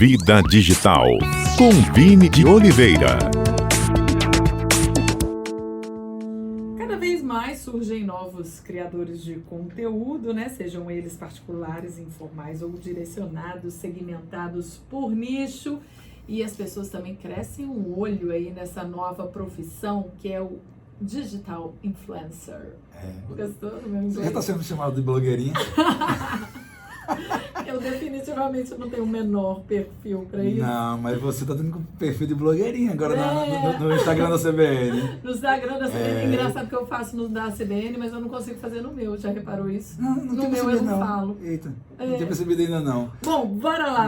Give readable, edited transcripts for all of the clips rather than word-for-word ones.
Vida Digital, com Vini de Oliveira. Cada vez mais surgem novos criadores de conteúdo, né? Sejam eles particulares, informais ou direcionados, segmentados por nicho. E as pessoas também crescem um olho aí nessa nova profissão que é o Digital Influencer. Gostou do meu inglês? Você já está sendo chamado de blogueirinha? Eu definitivamente não tenho o menor perfil para isso. Não, mas você está tendo um perfil de blogueirinha agora no Instagram da CBN. No Instagram da CBN, é engraçado que eu faço no da CBN, mas eu não consigo fazer no meu. Já reparou isso? Não no meu eu não falo. Eita, não tinha percebido ainda não. Bom, bora lá,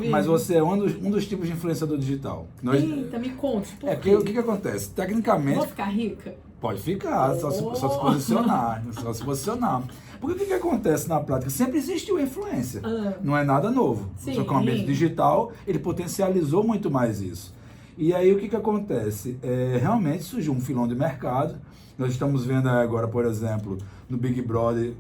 mas você é um dos tipos de influenciador digital. Eita, me conte, por quê? Porque o que acontece? Tecnicamente... Vou ficar rica? Pode ficar, só se posicionar. Só se posicionar. Porque o que acontece na prática? Sempre existiu influência. Não é nada novo. Sim. Só que o ambiente digital, ele potencializou muito mais isso. E aí o que acontece? Realmente surgiu um filão de mercado. Nós estamos vendo agora, por exemplo, no Big Brother,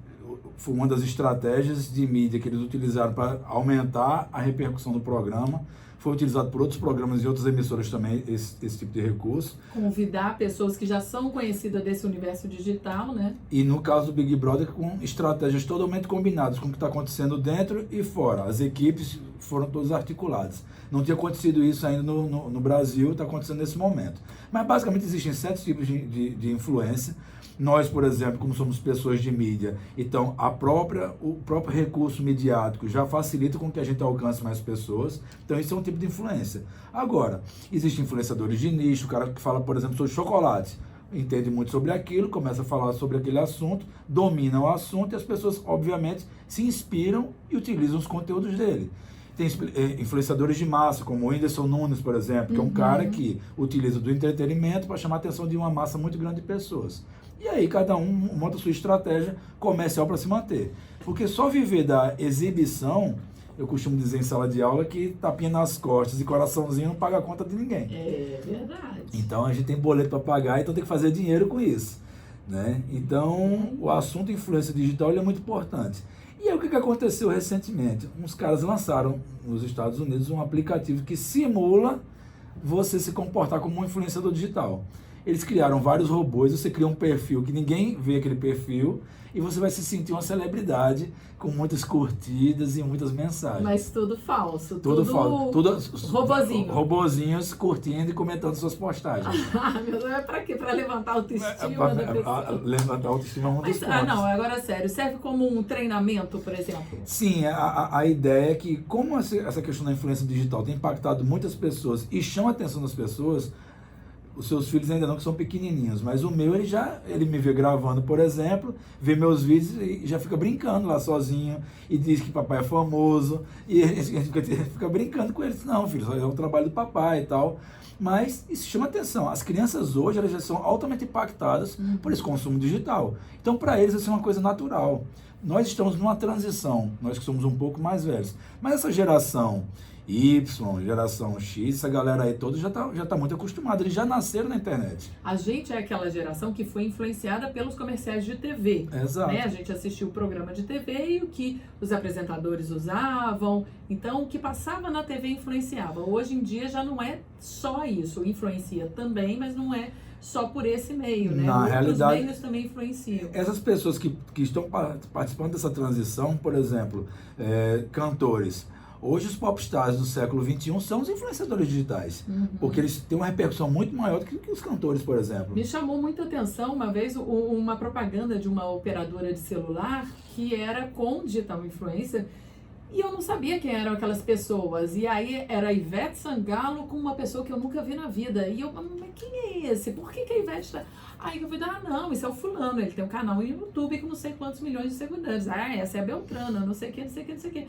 foi uma das estratégias de mídia que eles utilizaram para aumentar a repercussão do programa. Foi utilizado por outros programas e outras emissoras também, esse tipo de recurso. Convidar pessoas que já são conhecidas desse universo digital, né? E no caso do Big Brother, com estratégias totalmente combinadas com o que está acontecendo dentro e fora. As equipes foram todas articuladas. Não tinha acontecido isso ainda no Brasil, está acontecendo nesse momento. Mas basicamente existem 7 tipos de influência. Nós, por exemplo, como somos pessoas de mídia, então o próprio recurso midiático já facilita com que a gente alcance mais pessoas. Então isso é um tipo de influência. Agora, existem influenciadores de nicho, o cara que fala, por exemplo, sobre chocolate, entende muito sobre aquilo, começa a falar sobre aquele assunto, domina o assunto e as pessoas, obviamente, se inspiram e utilizam os conteúdos dele. Tem influenciadores de massa, como o Whindersson Nunes, por exemplo, que é um cara que utiliza do entretenimento para chamar a atenção de uma massa muito grande de pessoas. E aí cada um monta a sua estratégia comercial para se manter. Porque só viver da exibição, eu costumo dizer em sala de aula que tapinha nas costas e coraçãozinho não paga a conta de ninguém. É verdade. Então a gente tem boleto para pagar, então tem que fazer dinheiro com isso, né? Então o assunto influência digital ele é muito importante. E aí o que aconteceu recentemente? Uns caras lançaram nos Estados Unidos um aplicativo que simula você se comportar como um influenciador digital. Eles criaram vários robôs, você cria um perfil que ninguém vê aquele perfil e você vai se sentir uma celebridade com muitas curtidas e muitas mensagens. Mas tudo falso. Tudo falso. Tudo robozinho. Robozinhos curtindo e comentando suas postagens. Meu Deus, é pra quê? Pra levantar a autoestima da pessoa? Levantar a autoestima é um dos pontos. Não, agora sério, serve como um treinamento, por exemplo? Sim, a ideia é que como essa questão da influência digital tem impactado muitas pessoas e chama a atenção das pessoas, os seus filhos ainda não, que são pequenininhos, mas o meu, ele me vê gravando, por exemplo, vê meus vídeos e já fica brincando lá sozinho e diz que papai é famoso e a gente fica brincando com eles. Não, filho, é o trabalho do papai e tal. Mas isso chama atenção. As crianças hoje, elas já são altamente impactadas por esse consumo digital. Então, para eles, isso é uma coisa natural. Nós estamos numa transição, nós que somos um pouco mais velhos. Mas essa geração Y, geração X, essa galera aí toda já tá muito acostumada, eles já nasceram na internet. A gente é aquela geração que foi influenciada pelos comerciais de TV. Exato. Né? A gente assistiu o programa de TV e o que os apresentadores usavam. Então, o que passava na TV influenciava. Hoje em dia já não é só isso. Influencia também, mas não é só por esse meio, né? Na realidade, meios também influenciam. Essas pessoas que estão participando dessa transição, por exemplo, cantores. Hoje os popstars do século XXI são os influenciadores digitais, porque eles têm uma repercussão muito maior do que os cantores, por exemplo. Me chamou muita atenção uma vez uma propaganda de uma operadora de celular que era com digital influencer e eu não sabia quem eram aquelas pessoas. E aí era a Ivete Sangalo com uma pessoa que eu nunca vi na vida. E eu, mas quem é esse? Por que a Ivete tá... Aí eu fui não, isso é o fulano, ele tem um canal no YouTube com não sei quantos milhões de seguidores. Essa é a Beltrana, não sei o que, não sei o que, não sei o que.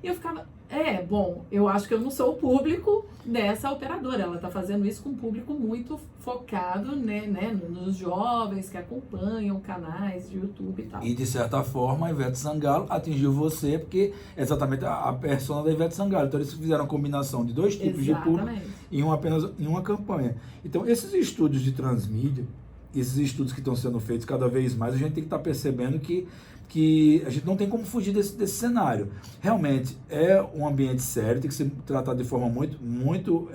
E eu ficava, eu acho que eu não sou o público dessa operadora. Ela está fazendo isso com um público muito focado, né, nos jovens que acompanham canais de YouTube e tal. E de certa forma, a Ivete Sangalo atingiu você, porque é exatamente a persona da Ivete Sangalo. Então eles fizeram a combinação de 2 tipos de público em uma campanha. Então esses estúdios de transmídia, esses estudos que estão sendo feitos cada vez mais, a gente tem que estar percebendo que a gente não tem como fugir desse cenário. Realmente é um ambiente sério, tem que ser tratado de forma muito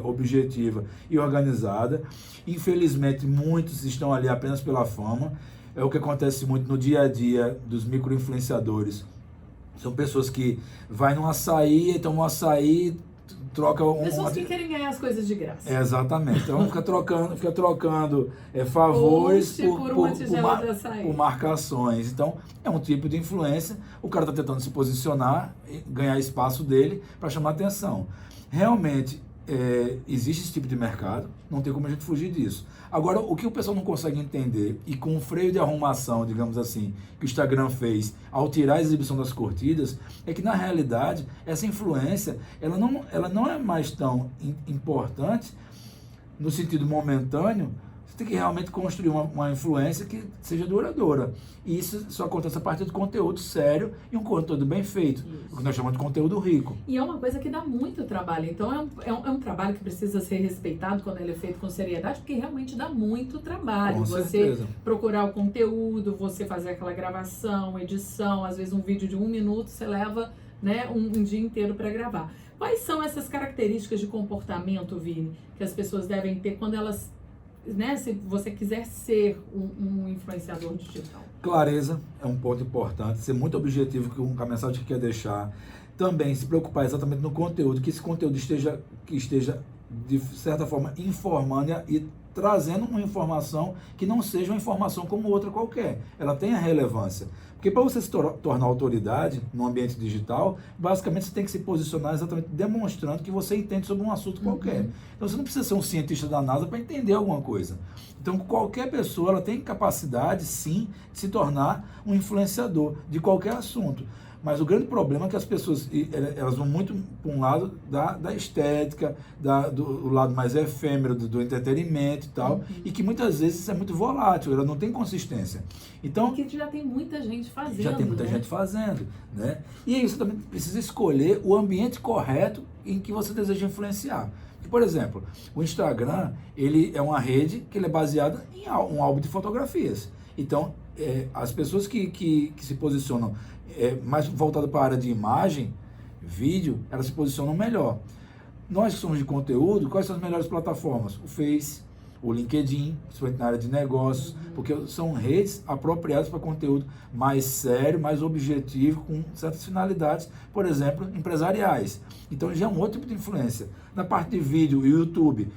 objetiva e organizada. Infelizmente, muitos estão ali apenas pela fama. É o que acontece muito no dia a dia dos micro-influenciadores. São pessoas que vai num açaí, tomam um açaí, troca pessoas que querem ganhar as coisas de graça. Exatamente. Então fica trocando favores por marcações. Então é um tipo de influência. O cara está tentando se posicionar, ganhar espaço dele para chamar atenção. Realmente existe esse tipo de mercado, não tem como a gente fugir disso. Agora, o que o pessoal não consegue entender, e com o freio de arrumação, digamos assim, que o Instagram fez ao tirar a exibição das curtidas, é que na realidade essa influência ela não é mais tão importante no sentido momentâneo. Você tem que realmente construir uma influência que seja duradoura. E isso só acontece a partir de conteúdo sério e um conteúdo bem feito. Isso. O que nós chamamos de conteúdo rico. E é uma coisa que dá muito trabalho. Então é um trabalho que precisa ser respeitado quando ele é feito com seriedade, porque realmente dá muito trabalho. Com você certeza. Procurar o conteúdo, você fazer aquela gravação, edição, às vezes um vídeo de 1 minuto, você leva, né, um dia inteiro para gravar. Quais são essas características de comportamento, Vini, que as pessoas devem ter quando elas... né, se você quiser ser um influenciador digital? Clareza é um ponto importante, ser muito objetivo com a mensagem que quer deixar. Também se preocupar exatamente no conteúdo, que esse conteúdo esteja de certa forma informando e trazendo uma informação que não seja uma informação como outra qualquer. Ela tenha relevância. Porque para você se tornar autoridade no ambiente digital, basicamente você tem que se posicionar exatamente demonstrando que você entende sobre um assunto qualquer. Então você não precisa ser um cientista da NASA para entender alguma coisa. Então qualquer pessoa ela tem capacidade, sim, de se tornar um influenciador de qualquer assunto. Mas o grande problema é que as pessoas elas vão muito para um lado da estética, do lado mais efêmero, do entretenimento e tal, e que muitas vezes isso é muito volátil, ela não tem consistência. Então, porque já tem muita gente fazendo. Já tem muita gente fazendo, né? E aí você também precisa escolher o ambiente correto em que você deseja influenciar. Por exemplo, o Instagram, ele é uma rede que ele é baseada em um álbum de fotografias. Então, as pessoas que se posicionam mais voltadas para a área de imagem, vídeo, elas se posicionam melhor. Nós que somos de conteúdo, quais são as melhores plataformas? O Face, o LinkedIn, principalmente na área de negócios, porque são redes apropriadas para conteúdo mais sério, mais objetivo, com certas finalidades, por exemplo, empresariais. Então já é um outro tipo de influência. Na parte de vídeo, o YouTube,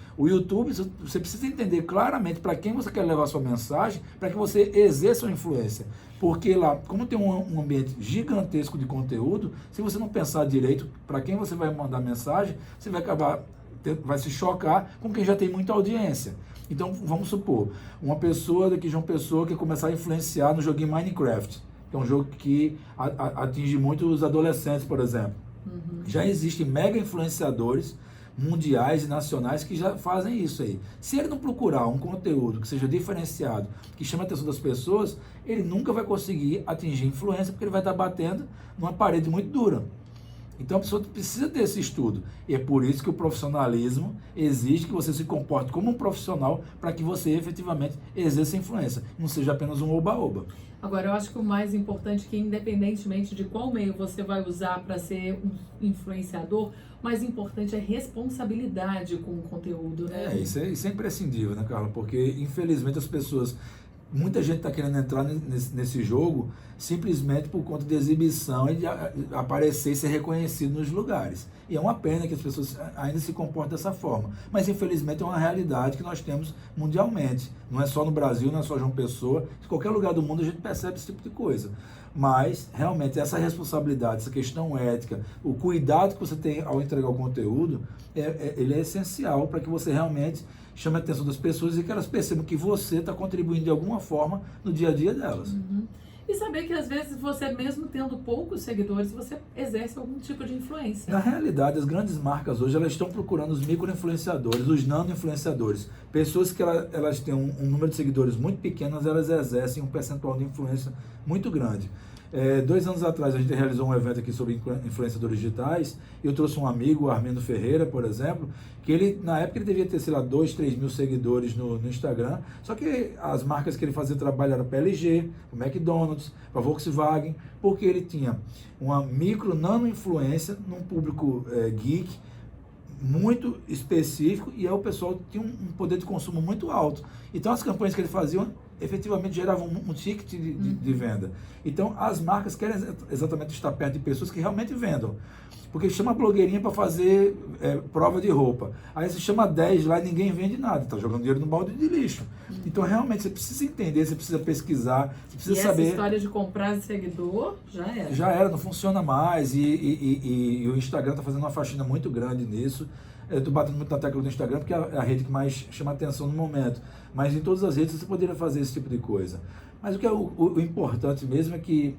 você precisa entender claramente para quem você quer levar sua mensagem, para que você exerça uma influência. Porque lá, como tem um ambiente gigantesco de conteúdo, se você não pensar direito para quem você vai mandar mensagem, você vai se chocar com quem já tem muita audiência. Então, vamos supor, uma pessoa daqui de João Pessoa que começar a influenciar no joguinho Minecraft, que é um jogo que atinge muito os adolescentes, por exemplo. Já existem mega influenciadores mundiais e nacionais que já fazem isso aí. Se ele não procurar um conteúdo que seja diferenciado, que chame a atenção das pessoas, ele nunca vai conseguir atingir influência, porque ele vai estar batendo numa parede muito dura. Então a pessoa precisa ter esse estudo. E é por isso que o profissionalismo exige que você se comporte como um profissional para que você efetivamente exerça influência, não seja apenas um oba-oba. Agora, eu acho que o mais importante é que, independentemente de qual meio você vai usar para ser um influenciador, o mais importante é responsabilidade com o conteúdo, né? Isso é imprescindível, né, Carla? Porque, infelizmente, as pessoas... Muita gente está querendo entrar nesse jogo simplesmente por conta de exibição e de aparecer e ser reconhecido nos lugares. E é uma pena que as pessoas ainda se comportem dessa forma. Mas, infelizmente, é uma realidade que nós temos mundialmente. Não é só no Brasil, não é só João Pessoa. Em qualquer lugar do mundo a gente percebe esse tipo de coisa. Mas, realmente, essa responsabilidade, essa questão ética, o cuidado que você tem ao entregar o conteúdo, ele é essencial para que você realmente chame a atenção das pessoas e que elas percebam que você está contribuindo de alguma forma no dia a dia delas. E saber que às vezes você, mesmo tendo poucos seguidores, você exerce algum tipo de influência. Na realidade, as grandes marcas hoje elas estão procurando os micro-influenciadores, os nano-influenciadores. Pessoas que elas têm um número de seguidores muito pequeno, elas exercem um percentual de influência muito grande. 2 anos atrás a gente realizou um evento aqui sobre influenciadores digitais e eu trouxe um amigo, o Armindo Ferreira, por exemplo, que ele, na época, ele devia ter, sei lá, 2, 3 mil seguidores no Instagram, só que as marcas que ele fazia trabalho eram para LG, para McDonald's, para Volkswagen, porque ele tinha uma nano influência num público geek, muito específico, e aí o pessoal tinha um poder de consumo muito alto. Então as campanhas que ele fazia efetivamente geravam um ticket de venda. Então as marcas querem exatamente estar perto de pessoas que realmente vendam. Porque chama a blogueirinha para fazer prova de roupa. Aí você chama 10 lá e ninguém vende nada, está jogando dinheiro no balde de lixo. Então realmente você precisa entender, você precisa pesquisar, você precisa saber. Essa história de comprar seguidor já era. Já era, não funciona mais e o Instagram está fazendo uma faxina muito grande nisso. Eu estou batendo muito na tecla do Instagram porque é a rede que mais chama atenção no momento. Mas em todas as redes você poderia fazer esse tipo de coisa. Mas o que é o importante mesmo é que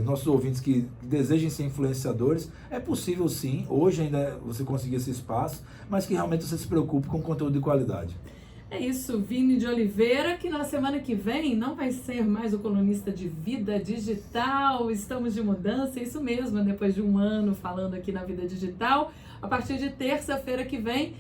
nossos ouvintes que desejem ser influenciadores, é possível sim, hoje ainda você conseguir esse espaço, mas que realmente você se preocupe com conteúdo de qualidade. É isso, Vini de Oliveira, que na semana que vem não vai ser mais o colunista de vida digital, estamos de mudança, isso mesmo, depois de um ano falando aqui na Vida Digital, a partir de terça-feira que vem,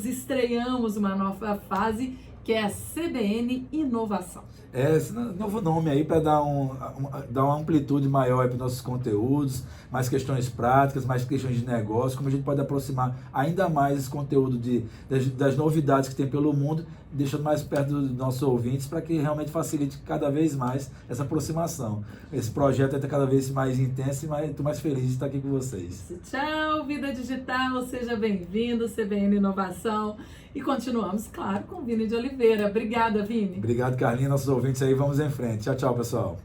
estreamos uma nova fase, que é a CBN Inovação. Esse novo nome aí para dar uma amplitude maior para os nossos conteúdos, mais questões práticas, mais questões de negócio, como a gente pode aproximar ainda mais esse conteúdo das novidades que tem pelo mundo, deixando mais perto dos nossos ouvintes, para que realmente facilite cada vez mais essa aproximação. Esse projeto está cada vez mais intenso e estou mais feliz de estar aqui com vocês. Tchau, Vida Digital, seja bem-vindo, CBN Inovação. E continuamos, claro, com o Vini de Oliveira. Obrigada, Vini. Obrigado, Carlinhos, nossos ouvintes aí, vamos em frente. Tchau, tchau, pessoal.